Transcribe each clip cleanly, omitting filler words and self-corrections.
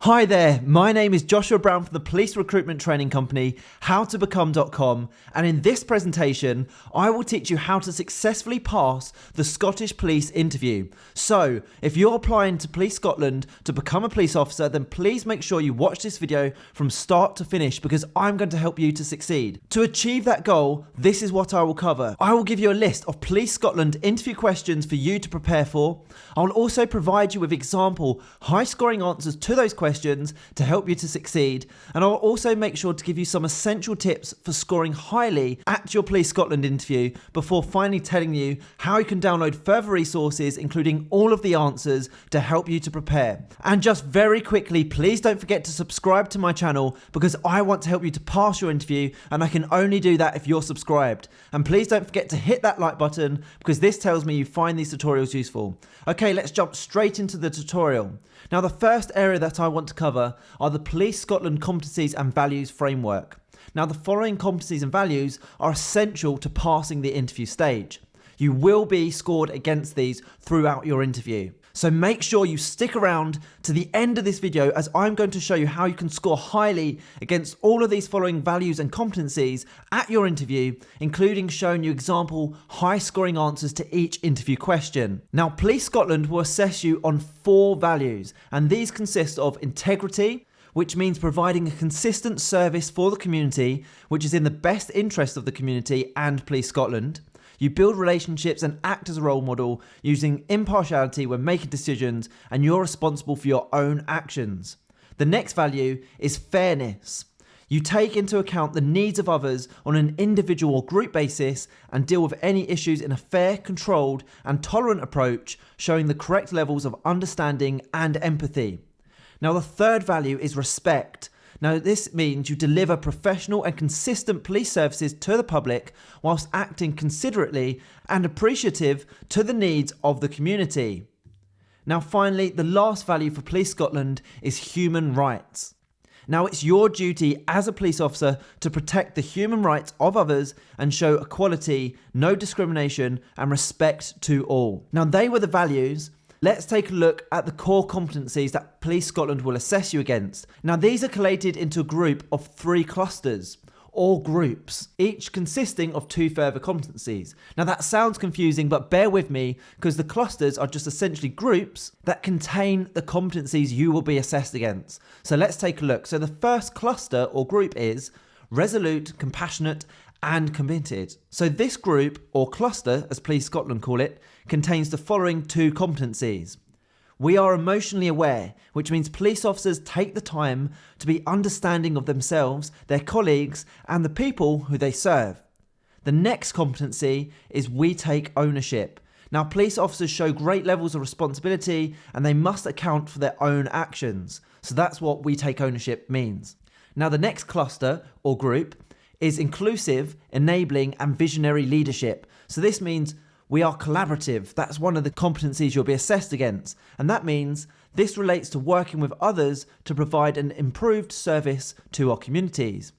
Hi there, my name is Joshua Brown from the police recruitment training company howtobecome.com, and in this presentation I will teach you how to successfully pass the Scottish Police interview. So if you're applying to Police Scotland to become a police officer, then please make sure you watch this video from start to finish because I'm going to help you to succeed. To achieve that goal, this is what I will cover. I will give you a list of Police Scotland interview questions for you to prepare for. I will also provide you with example high scoring answers to those questions to help you to succeed, and I'll also make sure to give you some essential tips for scoring highly at your Police Scotland interview before finally telling you how you can download further resources including all of the answers to help you to prepare. And just very quickly, please don't forget to subscribe to my channel because I want to help you to pass your interview, and I can only do that if you're subscribed. And please don't forget to hit that like button because this tells me you find these tutorials useful. Okay, let's jump straight into the tutorial. Now, the first area that I want to cover are the Police Scotland Competencies and Values Framework. Now, the following competencies and values are essential to passing the interview stage. You will be scored against these throughout your interview. So make sure you stick around to the end of this video as I'm going to show you how you can score highly against all of these following values and competencies at your interview, including showing you example high scoring answers to each interview question. Now, Police Scotland will assess you on 4 values, and these consist of integrity, which means providing a consistent service for the community, which is in the best interest of the community and Police Scotland. You build relationships and act as a role model using impartiality when making decisions, and you're responsible for your own actions. The next value is fairness. You take into account the needs of others on an individual or group basis and deal with any issues in a fair, controlled, and tolerant approach, showing the correct levels of understanding and empathy. Now, the third value is respect. Now, this means you deliver professional and consistent police services to the public whilst acting considerately and appreciative to the needs of the community. Now, finally, the last value for Police Scotland is human rights. Now, it's your duty as a police officer to protect the human rights of others and show equality, no discrimination, and respect to all. Now, they were the values. Let's take a look at the core competencies that Police Scotland will assess you against. Now, these are collated into a group of 3 clusters, or groups, each consisting of 2 further competencies. Now, that sounds confusing, but bear with me because the clusters are just essentially groups that contain the competencies you will be assessed against. So let's take a look. So the first cluster or group is resolute, compassionate, and committed. So this group, or cluster as Police Scotland call it, contains the following 2 competencies. We are emotionally aware, which means police officers take the time to be understanding of themselves, their colleagues, and the people who they serve. The next competency is we take ownership. Now, police officers show great levels of responsibility and they must account for their own actions. So that's what we take ownership means. Now, the next cluster or group is inclusive, enabling, and visionary leadership. So this means we are collaborative. That's one of the competencies you'll be assessed against. And that means this relates to working with others to provide an improved service to our communities.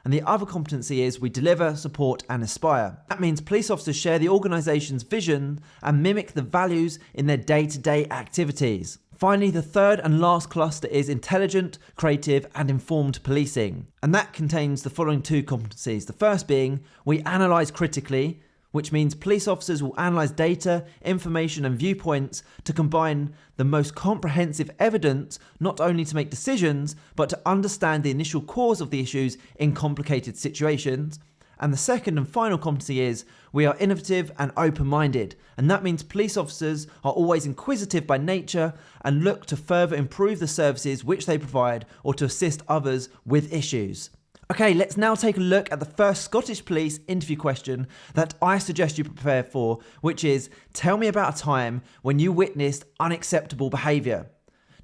And the other competency is we deliver, support, and aspire. That means police officers share the organisation's vision and mimic the values in their day-to-day activities. Finally, the third and last cluster is intelligent, creative, and informed policing. And that contains the following 2 competencies. The first being we analyse critically, which means police officers will analyse data, information, and viewpoints to combine the most comprehensive evidence, not only to make decisions, but to understand the initial cause of the issues in complicated situations. And the second and final competency is we are innovative and open-minded. And that means police officers are always inquisitive by nature and look to further improve the services which they provide or to assist others with issues. Okay, let's now take a look at the first Scottish Police interview question that I suggest you prepare for, which is, tell me about a time when you witnessed unacceptable behaviour.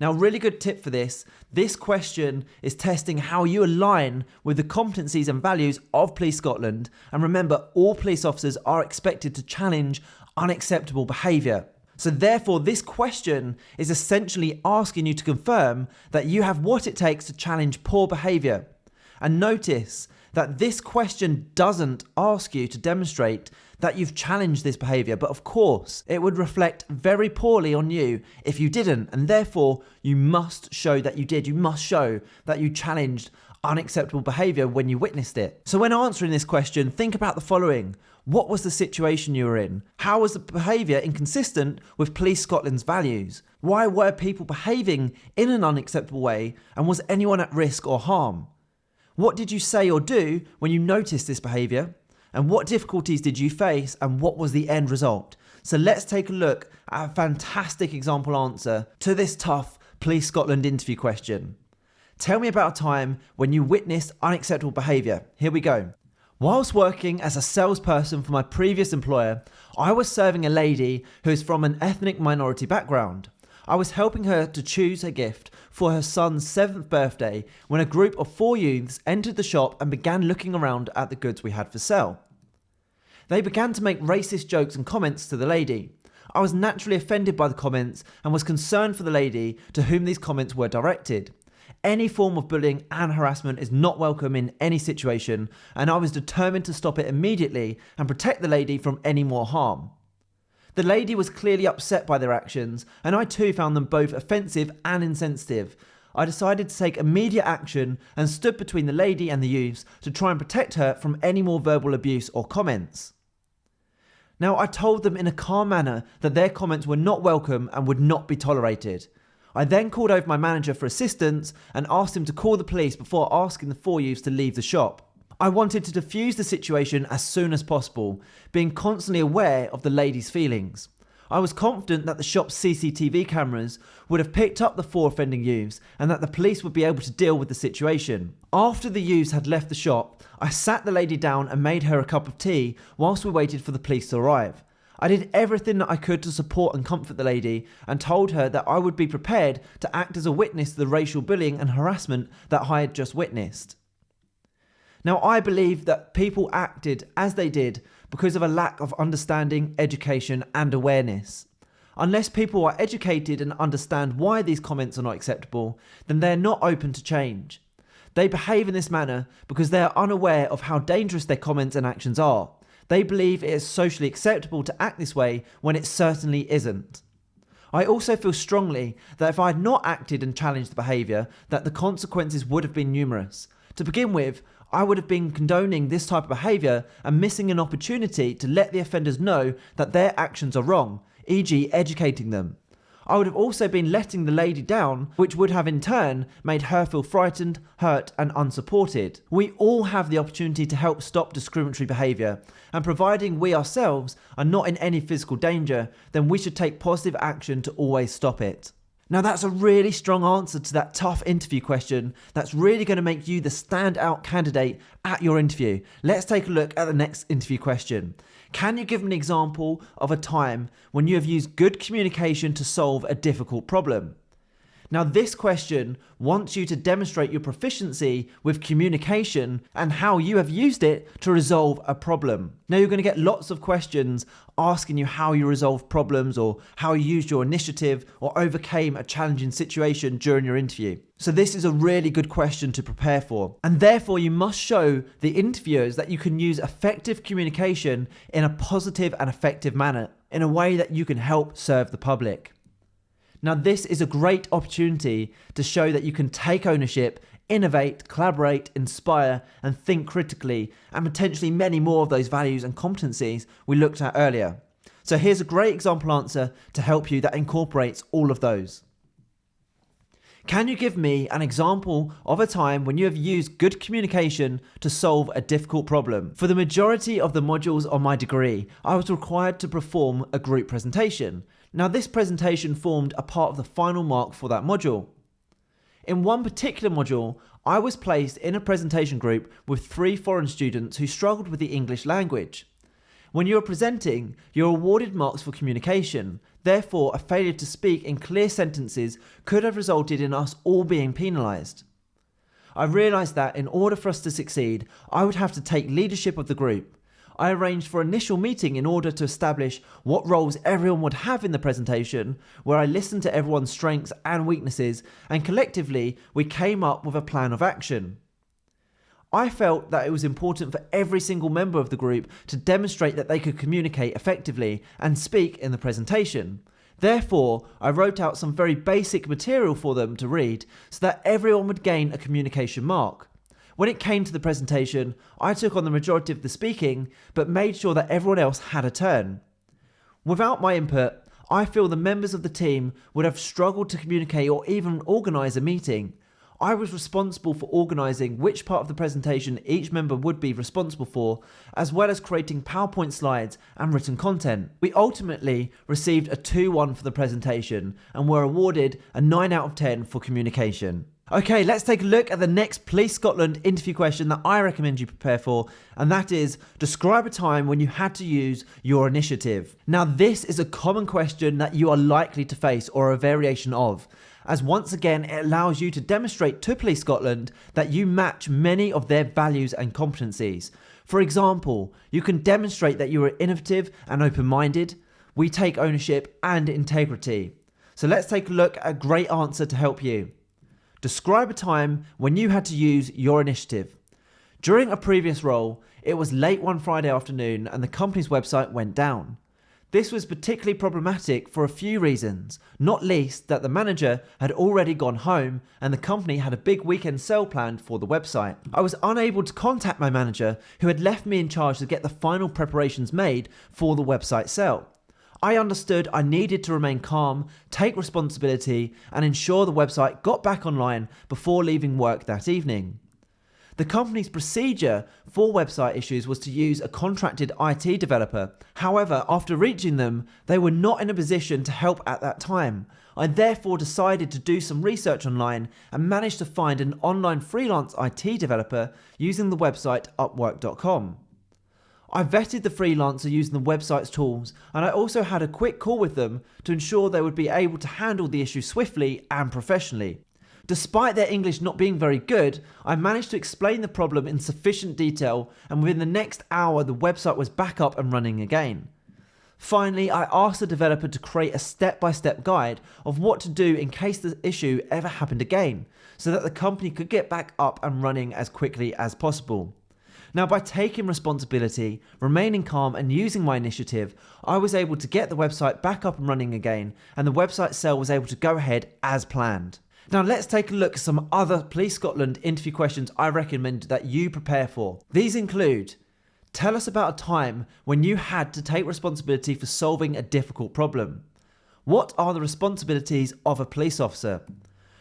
Now, really good tip for this. This question is testing how you align with the competencies and values of Police Scotland. And remember, all police officers are expected to challenge unacceptable behaviour. So therefore, this question is essentially asking you to confirm that you have what it takes to challenge poor behaviour. And notice that this question doesn't ask you to demonstrate that you've challenged this behaviour, but of course, it would reflect very poorly on you if you didn't, and therefore, you must show that you did. You must show that you challenged unacceptable behaviour when you witnessed it. So when answering this question, think about the following. What was the situation you were in? How was the behaviour inconsistent with Police Scotland's values? Why were people behaving in an unacceptable way, and was anyone at risk or harm? What did you say or do when you noticed this behaviour? And what difficulties did you face, and what was the end result? So let's take a look at a fantastic example answer to this tough Police Scotland interview question. Tell me about a time when you witnessed unacceptable behaviour. Here we go. Whilst working as a salesperson for my previous employer, I was serving a lady who is from an ethnic minority background. I was helping her to choose a gift for her son's 7th birthday when a group of 4 youths entered the shop and began looking around at the goods we had for sale. They began to make racist jokes and comments to the lady. I was naturally offended by the comments and was concerned for the lady to whom these comments were directed. Any form of bullying and harassment is not welcome in any situation, and I was determined to stop it immediately and protect the lady from any more harm. The lady was clearly upset by their actions, and I too found them both offensive and insensitive. I decided to take immediate action and stood between the lady and the youths to try and protect her from any more verbal abuse or comments. Now, I told them in a calm manner that their comments were not welcome and would not be tolerated. I then called over my manager for assistance and asked him to call the police before asking the 4 youths to leave the shop. I wanted to defuse the situation as soon as possible, being constantly aware of the lady's feelings. I was confident that the shop's CCTV cameras would have picked up the 4 offending youths and that the police would be able to deal with the situation. After the youths had left the shop, I sat the lady down and made her a cup of tea whilst we waited for the police to arrive. I did everything that I could to support and comfort the lady and told her that I would be prepared to act as a witness to the racial bullying and harassment that I had just witnessed. Now, I believe that people acted as they did because of a lack of understanding, education, and awareness. Unless people are educated and understand why these comments are not acceptable, then they're not open to change. They behave in this manner because they are unaware of how dangerous their comments and actions are. They believe it is socially acceptable to act this way when it certainly isn't. I also feel strongly that if I had not acted and challenged the behaviour, that the consequences would have been numerous. To begin with, I would have been condoning this type of behaviour and missing an opportunity to let the offenders know that their actions are wrong, e.g. educating them. I would have also been letting the lady down, which would have in turn made her feel frightened, hurt and unsupported. We all have the opportunity to help stop discriminatory behaviour, and providing we ourselves are not in any physical danger, then we should take positive action to always stop it. Now that's a really strong answer to that tough interview question that's really going to make you the standout candidate at your interview. Let's take a look at the next interview question. Can you give an example of a time when you have used good communication to solve a difficult problem? Now this question wants you to demonstrate your proficiency with communication and how you have used it to resolve a problem. Now you're going to get lots of questions asking you how you resolved problems or how you used your initiative or overcame a challenging situation during your interview. So this is a really good question to prepare for. And therefore you must show the interviewers that you can use effective communication in a positive and effective manner, in a way that you can help serve the public. Now this is a great opportunity to show that you can take ownership, innovate, collaborate, inspire and think critically, and potentially many more of those values and competencies we looked at earlier. So here's a great example answer to help you that incorporates all of those. Can you give me an example of a time when you have used good communication to solve a difficult problem? For the majority of the modules on my degree, I was required to perform a group presentation. Now this presentation formed a part of the final mark for that module. In one particular module, I was placed in a presentation group with 3 foreign students who struggled with the English language. When you are presenting, you're awarded marks for communication. Therefore, a failure to speak in clear sentences could have resulted in us all being penalised. I realised that in order for us to succeed, I would have to take leadership of the group. I arranged for an initial meeting in order to establish what roles everyone would have in the presentation, where I listened to everyone's strengths and weaknesses, and collectively we came up with a plan of action. I felt that it was important for every single member of the group to demonstrate that they could communicate effectively and speak in the presentation. Therefore, I wrote out some very basic material for them to read so that everyone would gain a communication mark. When it came to the presentation, I took on the majority of the speaking, but made sure that everyone else had a turn. Without my input, I feel the members of the team would have struggled to communicate or even organise a meeting. I was responsible for organising which part of the presentation each member would be responsible for, as well as creating PowerPoint slides and written content. We ultimately received a 2-1 for the presentation and were awarded a 9 out of 10 for communication. Okay, let's take a look at the next Police Scotland interview question that I recommend you prepare for, and that is, describe a time when you had to use your initiative. Now, this is a common question that you are likely to face, or a variation of, as once again it allows you to demonstrate to Police Scotland that you match many of their values and competencies. For example, you can demonstrate that you are innovative and open-minded, we take ownership and integrity. So let's take a look at a great answer to help you. Describe a time when you had to use your initiative. During a previous role, it was late one Friday afternoon and the company's website went down. This was particularly problematic for a few reasons, not least that the manager had already gone home and the company had a big weekend sale planned for the website. I was unable to contact my manager, who had left me in charge to get the final preparations made for the website sale. I understood I needed to remain calm, take responsibility, and ensure the website got back online before leaving work that evening. The company's procedure for website issues was to use a contracted IT developer. However, after reaching them, they were not in a position to help at that time. I therefore decided to do some research online and managed to find an online freelance IT developer using the website Upwork.com. I vetted the freelancer using the website's tools, and I also had a quick call with them to ensure they would be able to handle the issue swiftly and professionally. Despite their English not being very good, I managed to explain the problem in sufficient detail, and within the next hour the website was back up and running again. Finally, I asked the developer to create a step-by-step guide of what to do in case the issue ever happened again, so that the company could get back up and running as quickly as possible. Now, by taking responsibility, remaining calm and using my initiative, I was able to get the website back up and running again, and the website sale was able to go ahead as planned. Now let's take a look at some other Police Scotland interview questions I recommend that you prepare for. These include, tell us about a time when you had to take responsibility for solving a difficult problem. What are the responsibilities of a police officer?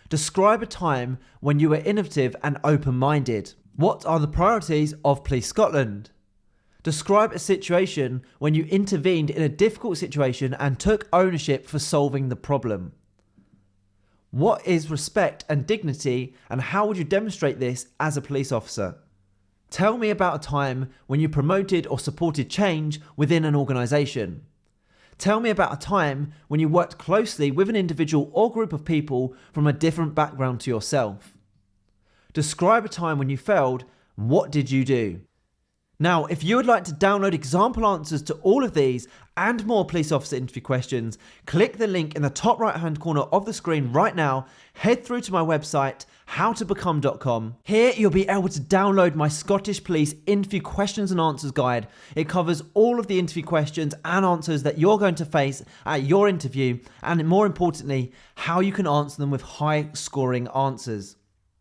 Describe a time when you were innovative and open-minded. What are the priorities of Police Scotland? Describe a situation when you intervened in a difficult situation and took ownership for solving the problem. What is respect and dignity, and how would you demonstrate this as a police officer? Tell me about a time when you promoted or supported change within an organisation. Tell me about a time when you worked closely with an individual or group of people from a different background to yourself. Describe a time when you failed, and what did you do? Now, if you would like to download example answers to all of these and more police officer interview questions, click the link in the top right hand corner of the screen right now, head through to my website, howtobecome.com. Here you'll be able to download my Scottish Police interview questions and answers guide. It covers all of the interview questions and answers that you're going to face at your interview, and more importantly, how you can answer them with high scoring answers.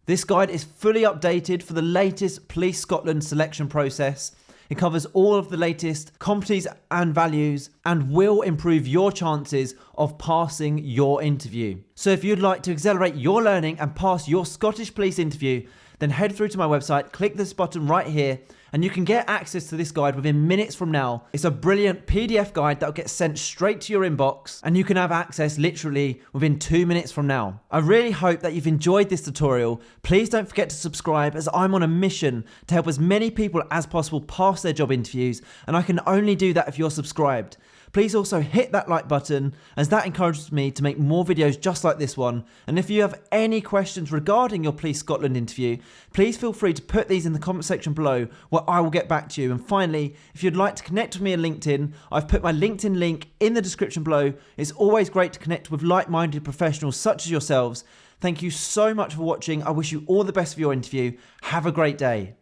This guide is fully updated for the latest Police Scotland selection process. It covers all of the latest competencies and values and will improve your chances of passing your interview. So if you'd like to accelerate your learning and pass your Scottish Police interview, then head through to my website, click this button right here, and you can get access to this guide within minutes from now. It's a brilliant PDF guide that will get sent straight to your inbox, and you can have access literally within 2 minutes from now. I really hope that you've enjoyed this tutorial. Please don't forget to subscribe, as I'm on a mission to help as many people as possible pass their job interviews, and I can only do that if you're subscribed. Please also hit that like button, as that encourages me to make more videos just like this one. And if you have any questions regarding your Police Scotland interview, please feel free to put these in the comment section below, where I will get back to you. And finally, if you'd like to connect with me on LinkedIn, I've put my LinkedIn link in the description below. It's always great to connect with like-minded professionals such as yourselves. Thank you so much for watching. I wish you all the best for your interview. Have a great day.